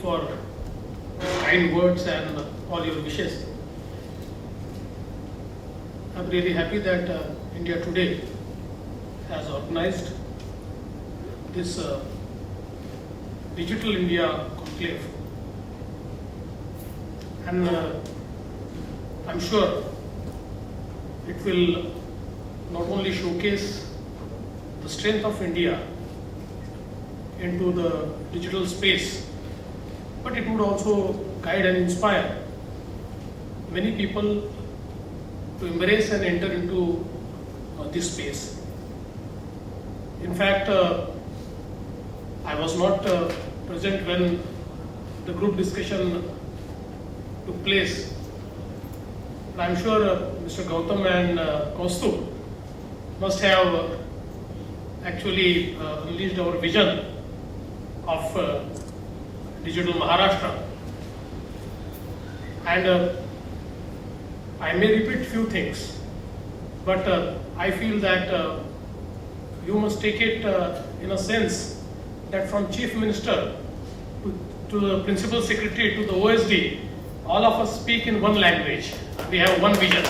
for kind words and all your wishes. I'm really happy that India Today has organized this Digital India Conclave, and I'm sure it will not only showcase the strength of India into the digital space, but it would also guide and inspire many people to embrace and enter into this space. In fact, I was not present when the group discussion took place, but I'm sure Mr. Gautam and Kaustubh must have actually unleashed our vision of digital Maharashtra. And I may repeat few things, but I feel that you must take it in a sense that from Chief Minister to the Principal Secretary to the OSD, all of us speak in one language. We have one vision.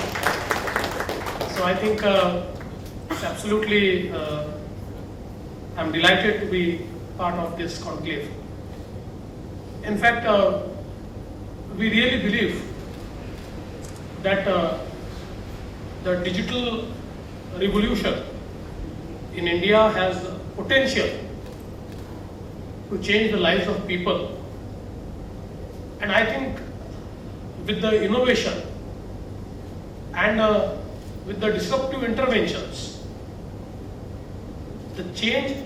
So I think it's absolutely, I'm delighted to be part of this conclave. In fact, we really believe that the digital revolution in India has the potential to change the lives of people. And I think with the innovation and with the disruptive interventions, the change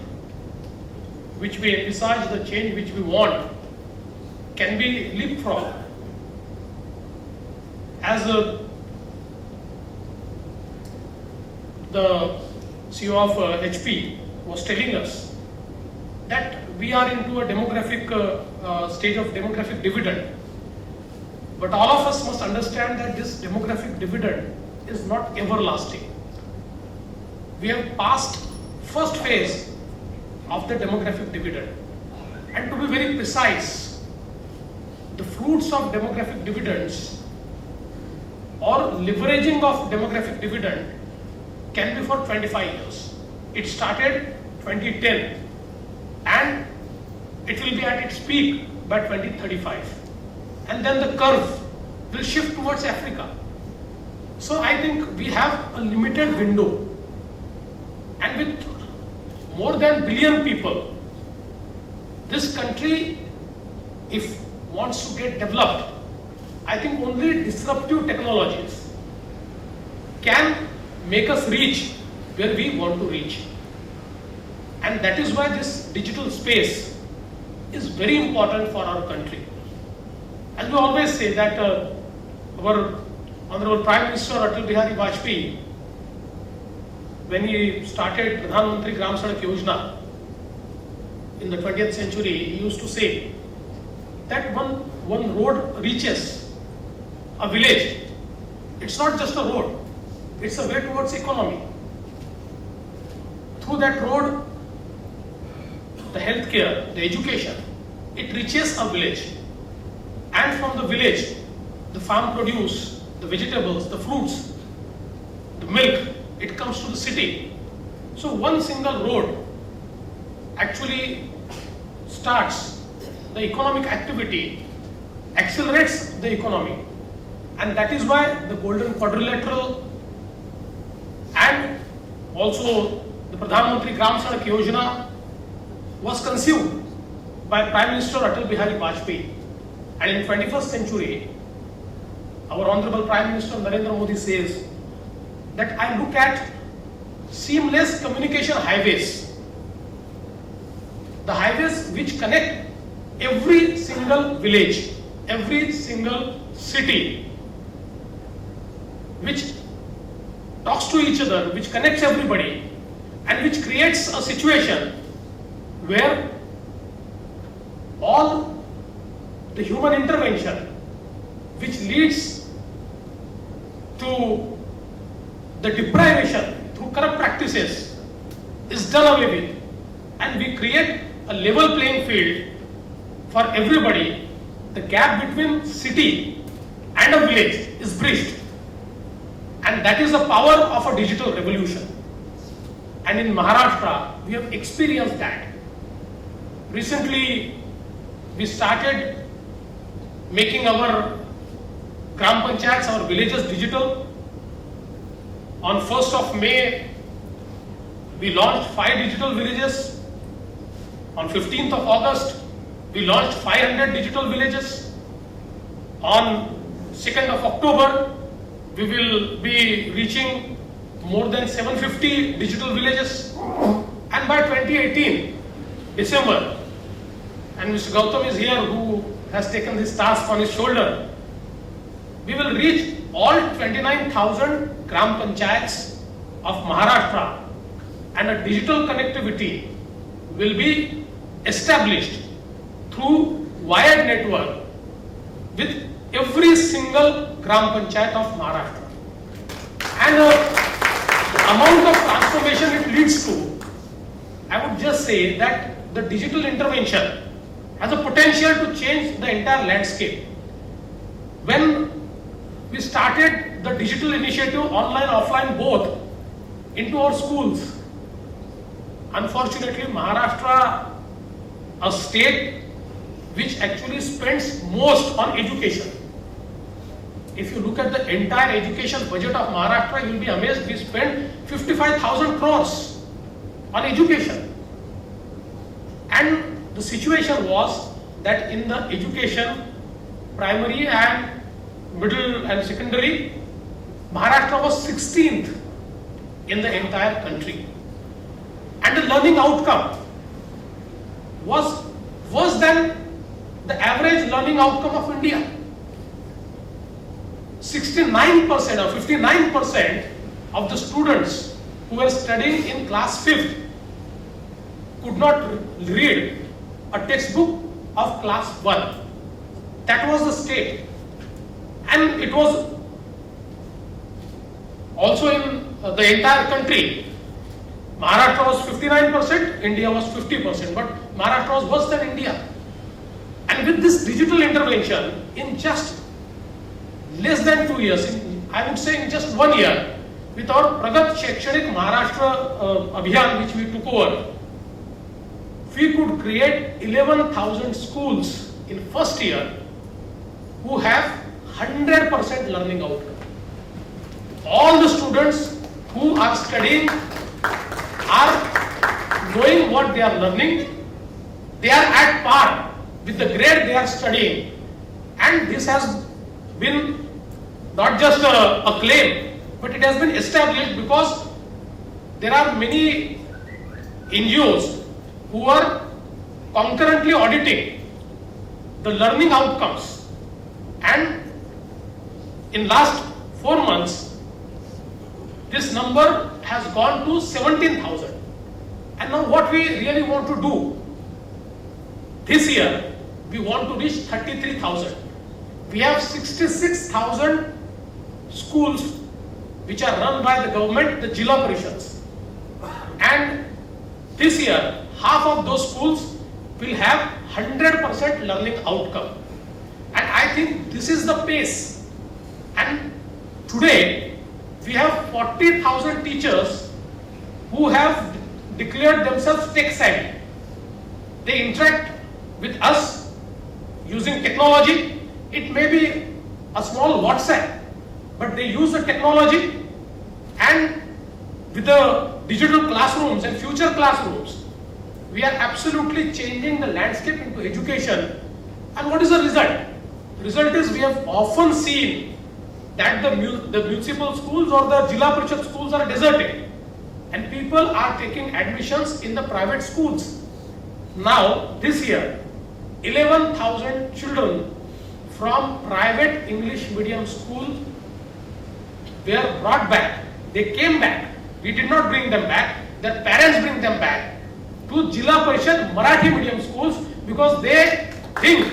which we envisage, the change which we want, can be leapfrogged. As the CEO of HP was telling us, that we are into a demographic stage of demographic dividend. But all of us must understand that this demographic dividend is not everlasting. We have passed first phase of the demographic dividend. And to be very precise, the fruits of demographic dividends or leveraging of demographic dividend can be for 25 years. It started 2010 and it will be at its peak by 2035. And then the curve will shift towards Africa. So I think we have a limited window, and with more than billion people, this country, if wants to get developed, I think only disruptive technologies can make us reach where we want to reach. And that is why this digital space is very important for our country. As we always say that our Honorable Prime Minister Atal Bihari Vajpayee, when he started Pradhan Mantri Gram Sadak Yojana in the 20th century, he used to say that one road reaches a village, it's not just a road, it's a way towards economy. Through that road, the healthcare, the education, it reaches a village. And from the village, the farm produce, the vegetables, the fruits, the milk, it comes to the city. So one single road actually starts the economic activity, accelerates the economy. And that is why the Golden Quadrilateral and also the Pradhan Mantri Gram Sadak Yojana was conceived by Prime Minister Atal Bihari Vajpayee. And in 21st century, our Honorable Prime Minister Narendra Modi says that I look at seamless communication highways, the highways which connect every single village, every single city, which talks to each other, which connects everybody, and which creates a situation where all the human intervention which leads to the deprivation through corrupt practices is done away with, and we create a level playing field for everybody, the gap between city and a village is bridged. And that is the power of a digital revolution. And in Maharashtra, we have experienced that. Recently, we started making our Gram Panchayats, our villages digital. On 1st of May, we launched 5 digital villages. On 15th of August, we launched 500 digital villages. On 2nd of October, we will be reaching more than 750 digital villages. And by 2018, December, and Mr. Gautam is here who has taken this task on his shoulder, we will reach all 29,000 Gram Panchayats of Maharashtra, and a digital connectivity will be established through wired network with every single Gram Panchayat of Maharashtra. And the amount of transformation it leads to, I would just say that the digital intervention has a potential to change the entire landscape. When we started the digital initiative, online, offline both, into our schools, unfortunately Maharashtra, a state which actually spends most on education. If you look at the entire education budget of Maharashtra, you will be amazed. We spend 55,000 crores on education. And the situation was that in the education, primary and middle and secondary, Maharashtra was 16th in the entire country. And the learning outcome was worse than the average learning outcome of India. 69% or 59% of the students who were studying in class 5th could not read a textbook of class 1. That was the state. And it was also in the entire country. Maharashtra was 59%, India was 50%, but Maharashtra was worse than India. And with this digital intervention, in just less than 2 years, I would say in just 1 year, with our Pragat Shekshanik Maharashtra Abhiyan, which we took over, we could create 11,000 schools in first year who have 100% learning outcome. All the students who are studying are knowing what they are learning, they are at par with the grade they are studying, and this has been not just a claim, but it has been established because there are many NGOs who are concurrently auditing the learning outcomes, and in last 4 months this number has gone to 17,000. And now what we really want to do this year, we want to reach 33,000. We have 66,000 schools which are run by the government, the Jilla Parishads. And this year, half of those schools will have 100% learning outcome. And I think this is the pace. And today, we have 40,000 teachers who have declared themselves tech savvy. They interact with us using technology. It may be a small WhatsApp, but they use the technology, and with the digital classrooms and future classrooms, we are absolutely changing the landscape into education. And what is the result? The result is we have often seen that the municipal schools or the Jilla Parishad schools are deserted, and people are taking admissions in the private schools. Now, this year, 11,000 children from private English medium schools were brought back. They came back. We did not bring them back. Their parents bring them back to Jilla Parishad Marathi medium schools because they think,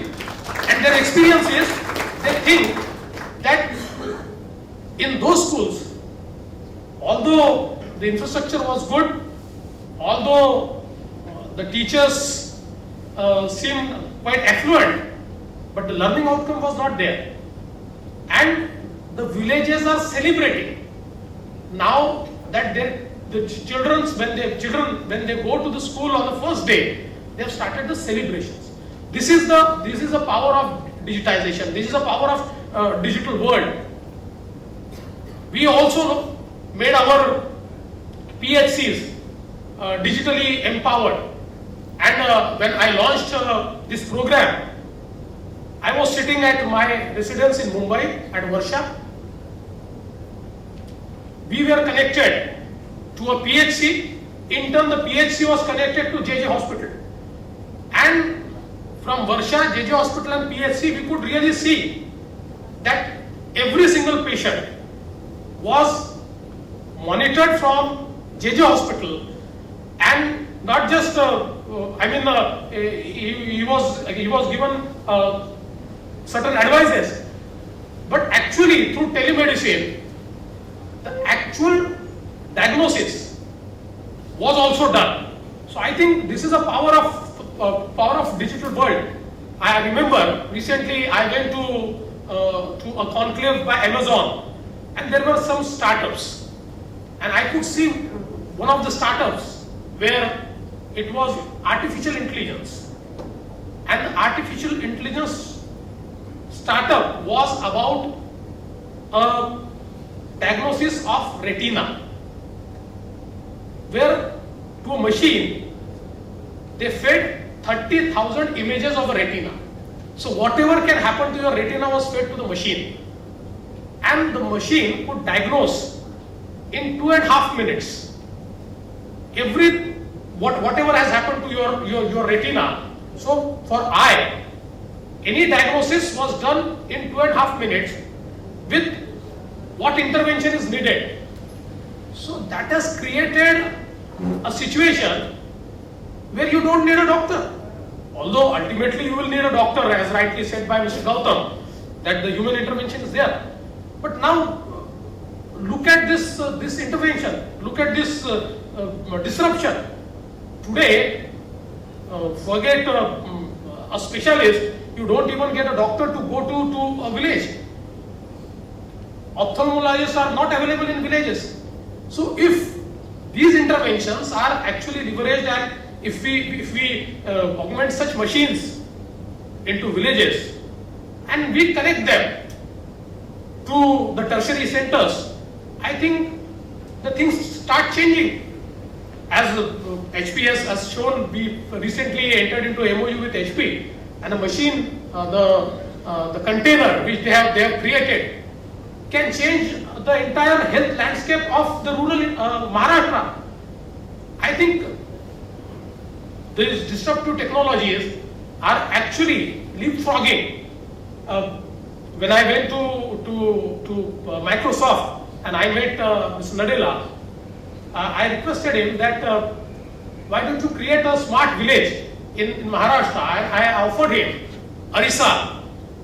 and their experience is, they think that in those schools, although the infrastructure was good, although the teachers seemed quite affluent, but the learning outcome was not there. And the villages are celebrating now that the children when they go to the school on the first day, they have started the celebrations. This is the power of digitization. This is the power of digital world. We also made our PHCs digitally empowered. And when I launched this program, I was sitting at my residence in Mumbai at Varsha. We were connected to a PHC. In turn, the PHC was connected to JJ Hospital. And from Varsha, JJ Hospital and PHC, we could really see that every single patient was monitored from JJ Hospital, and not just he was given certain advices, but actually through telemedicine, the actual diagnosis was also done. So I think this is a power of digital world. I remember recently I went to a conclave by Amazon, and there were some startups, and I could see one of the startups where it was artificial intelligence, and the artificial intelligence startup was about a diagnosis of retina, where to a machine they fed 30,000 images of a retina. So whatever can happen to your retina was fed to the machine, and the machine could diagnose in 2.5 minutes whatever has happened to your retina. So for eye, any diagnosis was done in 2.5 minutes with what intervention is needed. So that has created a situation where you don't need a doctor. Although ultimately you will need a doctor, as rightly said by Mr. Gautam, that the human intervention is there. But now look at this intervention, look at this disruption. Today, forget a specialist, you don't even get a doctor to go to a village. Ophthalmologists are not available in villages. So if these interventions are actually leveraged, and if we augment such machines into villages and we connect them to the tertiary centers, I think the things start changing. As HPS has shown, we recently entered into MOU with HP, and the machine, the container which they have created can change the entire health landscape of the rural Maharashtra. I think these disruptive technologies are actually leapfrogging. When I went to Microsoft and I met Mr. Nadella, I requested him that why don't you create a smart village in Maharashtra? I offered him Arisal.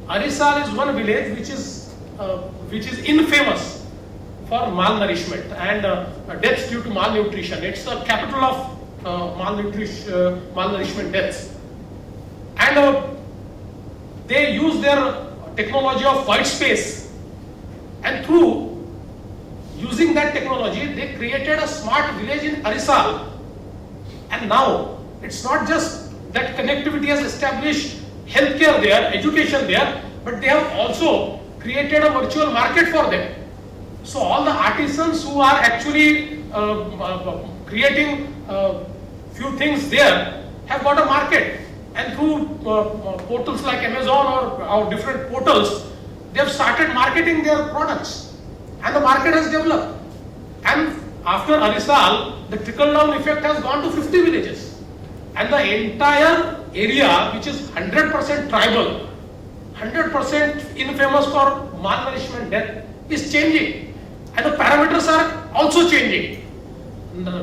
Arisal is one village which is infamous for malnourishment and deaths due to malnutrition. It's the capital of malnourishment deaths. And they use their technology of white space, and through using that technology, they created a smart village in Arisal. And now, it's not just that connectivity has established healthcare there, education there, but they have also created a virtual market for them. So all the artisans who are actually creating few things there have got a market. And through portals like Amazon or different portals, they have started marketing their products. And the market has developed. And after Arisal, the trickle-down effect has gone to 50 villages. And the entire area, which is 100% tribal, 100% infamous for malnourishment death, is changing. And the parameters are also changing.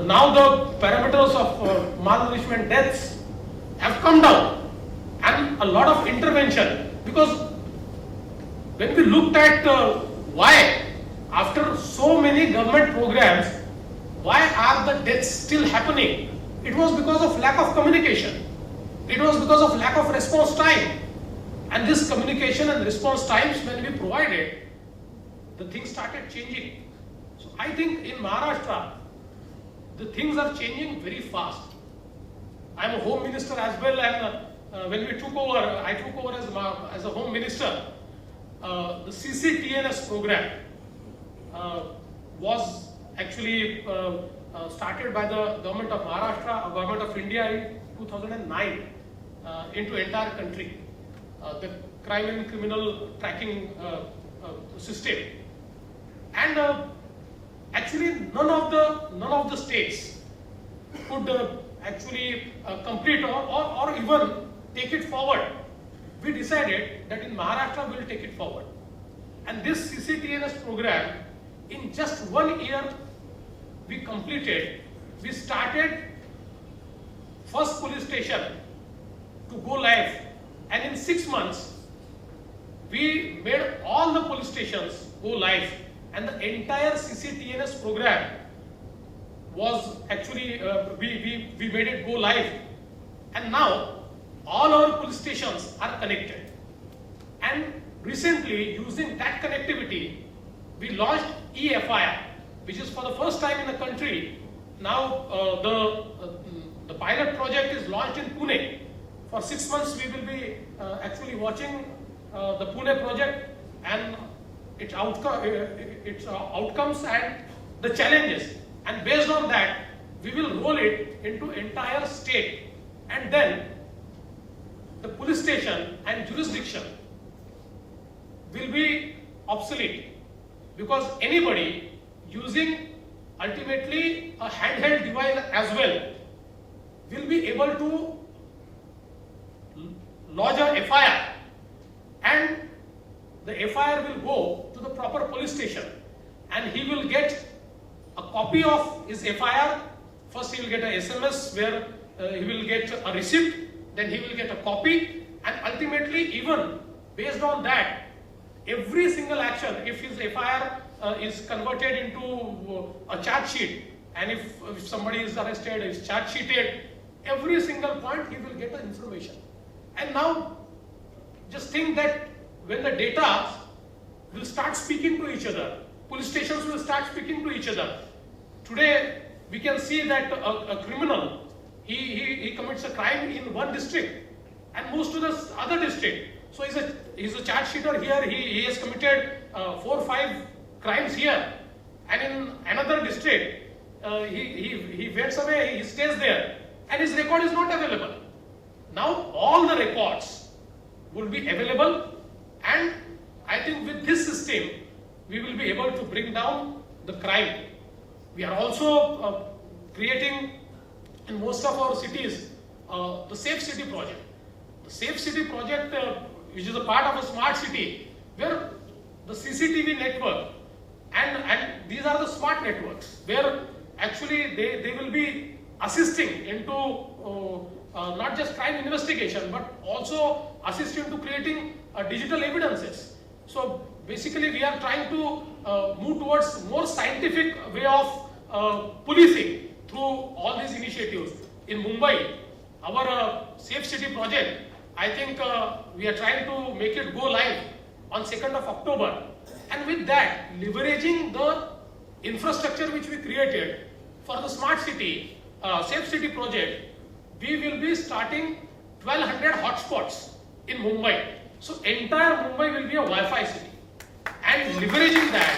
Now the parameters of malnourishment deaths have come down. And a lot of intervention. Because when we looked at why, after so many government programs, why are the deaths still happening? It was because of lack of communication. It was because of lack of response time. And this communication and response times, when we provided, the things started changing. So I think in Maharashtra, the things are changing very fast. I am a home minister as well, and when we took over, I took over as a home minister. The CCTNS program was actually started by the government of Maharashtra, government of India in 2009 into entire country. The crime and criminal tracking system, and actually none of the states could actually complete or even take it forward. We decided that in Maharashtra we will take it forward, and this CCTNS program, in just 1 year we completed. We started first police station to go live, and in 6 months we made all the police stations go live, and the entire CCTNS program was actually we made it go live, and now all our police stations are connected. And recently, using that connectivity, we launched e-FIR, which is for the first time in the country. Now the pilot project is launched in Pune. For 6 months we will be actually watching the Pune project and its outcomes and the challenges, and based on that we will roll it into entire state, and then the police station and jurisdiction will be obsolete, because anybody using ultimately a handheld device as well will be able to lodge a FIR, and the FIR will go to the proper police station, and he will get a copy of his FIR. First he will get a SMS where he will get a receipt, then he will get a copy, and ultimately, even based on that, every single action, if his FIR is converted into a charge sheet, and if somebody is arrested, is charge sheeted, every single point he will get the information. And now just think that when the data will start speaking to each other, police stations will start speaking to each other. Today we can see that a criminal, he commits a crime in one district and moves to the other district. So he's a charge sheeter here, he has committed 4 or 5 crimes here, and in another district he went away, he stays there, and his record is not available. Now all the records will be available, and I think with this system we will be able to bring down the crime. We are also creating in most of our cities the Safe City project. The Safe City project, which is a part of a smart city, where the CCTV network and these are the smart networks, where actually they will be assisting into not just crime investigation, but also assisting to creating digital evidences. So basically we are trying to move towards more scientific way of policing through all these initiatives. In Mumbai, our Safe City project, I think we are trying to make it go live on 2nd of October. And with that, leveraging the infrastructure which we created for the smart city, Safe City project, we will be starting 1200 hotspots in Mumbai. So entire Mumbai will be a Wi-Fi city. And leveraging that,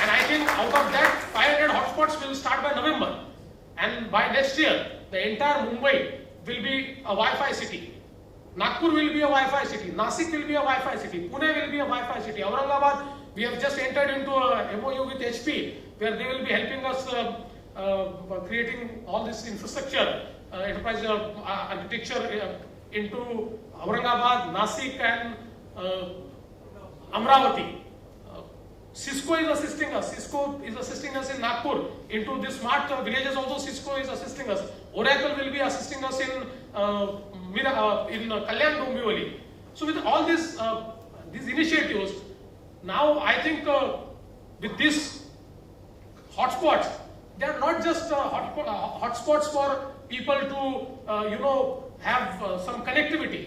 and I think out of that 500 hotspots will start by November. And by next year, the entire Mumbai will be a Wi-Fi city. Nagpur will be a Wi-Fi city. Nasik will be a Wi-Fi city. Pune will be a Wi-Fi city. Aurangabad, we have just entered into a MOU with HP, where they will be helping us creating all this infrastructure, enterprise architecture into Aurangabad, Nasik, and Amravati. Cisco is assisting us. Cisco is assisting us in Nagpur. Into the smart villages also Cisco is assisting us. Oracle will be assisting us in Kalyan Dombivali. So with all these initiatives, now I think with these hotspots, they are not just hotspots for people to have some connectivity,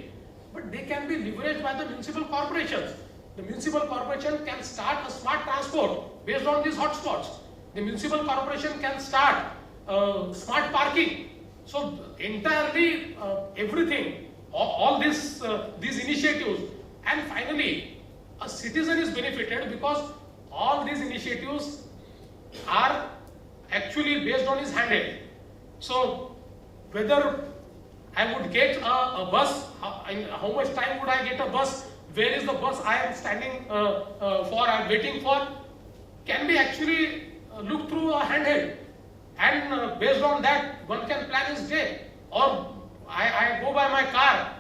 but they can be leveraged by the municipal corporations. The municipal corporation can start a smart transport based on these hotspots. The municipal corporation can start smart parking. So entirely everything, all this, these initiatives, and finally a citizen is benefited because all these initiatives are actually based on his handheld. So whether I would get a bus, how much time would I get a bus, where is the bus I am standing for, I am waiting for, can be actually looked through a handheld. And based on that, one can plan his day. Or I go by my car,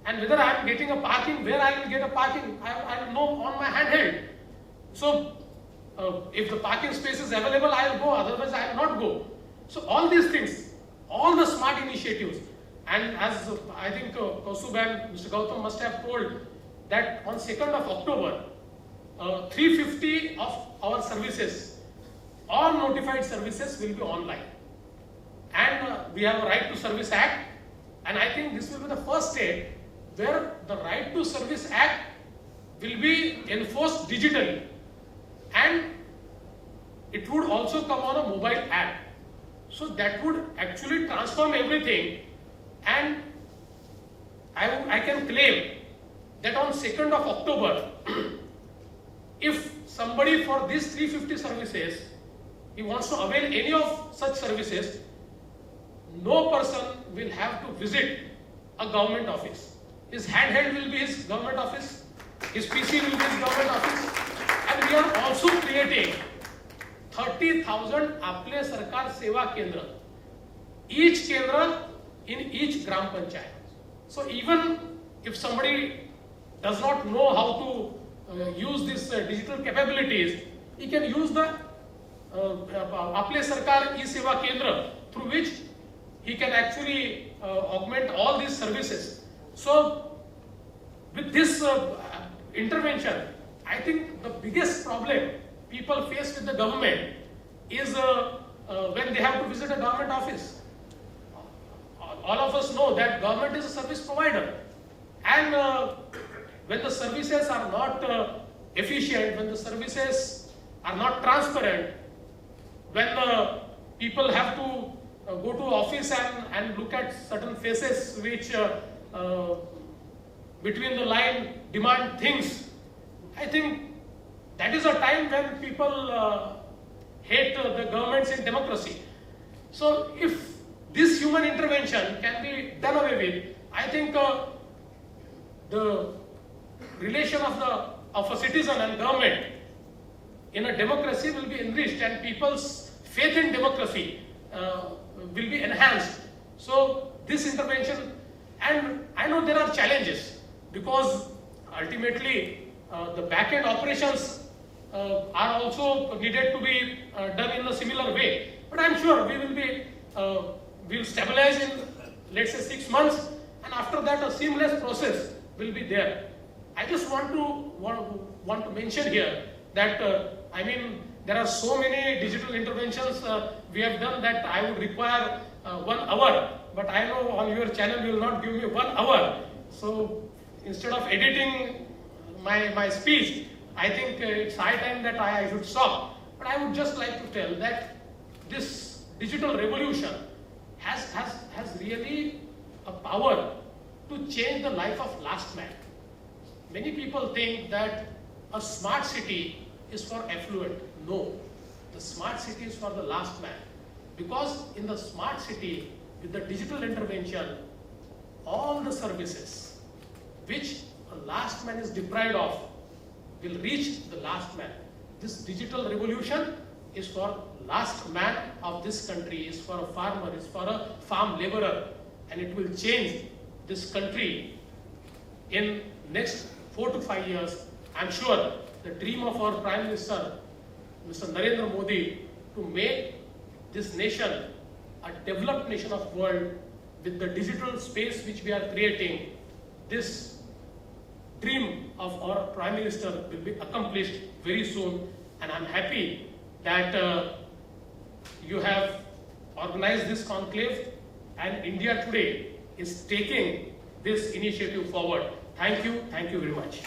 and whether I am getting a parking, where I will get a parking, I will know on my handheld. So if the parking space is available, I will go, otherwise I will not go. So all these things, all the smart initiatives, and as I think Kaustubh and Mr. Gautam must have told, that on 2nd of October, 350 of our services, all notified services will be online. And we have a Right to Service Act, and I think this will be the first state where the Right to Service Act will be enforced digitally. And it would also come on a mobile app. So that would actually transform everything, and I can claim that on 2nd of October, if somebody for these 350 services, he wants to avail any of such services, no person will have to visit a government office. His handheld will be his government office, his PC will be his government office, and we are also creating 30,000 Aple Sarkar Seva Kendra, each Kendra in each Gram Panchayat. So even if somebody does not know how to use these digital capabilities, he can use the Aple Sarkar E-Seva Kendra, through which he can actually augment all these services. So with this intervention, I think the biggest problem people face with the government is when they have to visit a government office. All of us know that government is a service provider, and when the services are not efficient, when the services are not transparent, when people have to go to office and look at certain faces which between the line demand things, I think that is a time when people hate the governments in democracy. So if this human intervention can be done away with, I think the relation of a citizen and government in a democracy will be enriched, and people's faith in democracy will be enhanced. So this intervention, and I know there are challenges because ultimately the back-end operations are also needed to be done in a similar way. But I'm sure we will be, we'll stabilize in, let's say, 6 months, and after that a seamless process will be there. I just want to mention here that I mean, there are so many digital interventions we have done that I would require 1 hour, but I know on your channel you will not give me 1 hour. So instead of editing my speech, I think it's high time that I should stop. But I would just like to tell that this digital revolution has really a power to change the life of last man. Many people think that a smart city is for affluent. No, the smart city is for the last man. Because in the smart city, with the digital intervention, all the services which a last man is deprived of will reach the last man. This digital revolution is for last man of this country, is for a farmer, is for a farm laborer, and it will change this country in next 4 to 5 years. I'm sure the dream of our Prime Minister, Mr. Narendra Modi, to make this nation a developed nation of world with the digital space which we are creating, this dream of our Prime Minister will be accomplished very soon. And I'm happy that you have organized this conclave, and India today is taking this initiative forward. Thank you very much.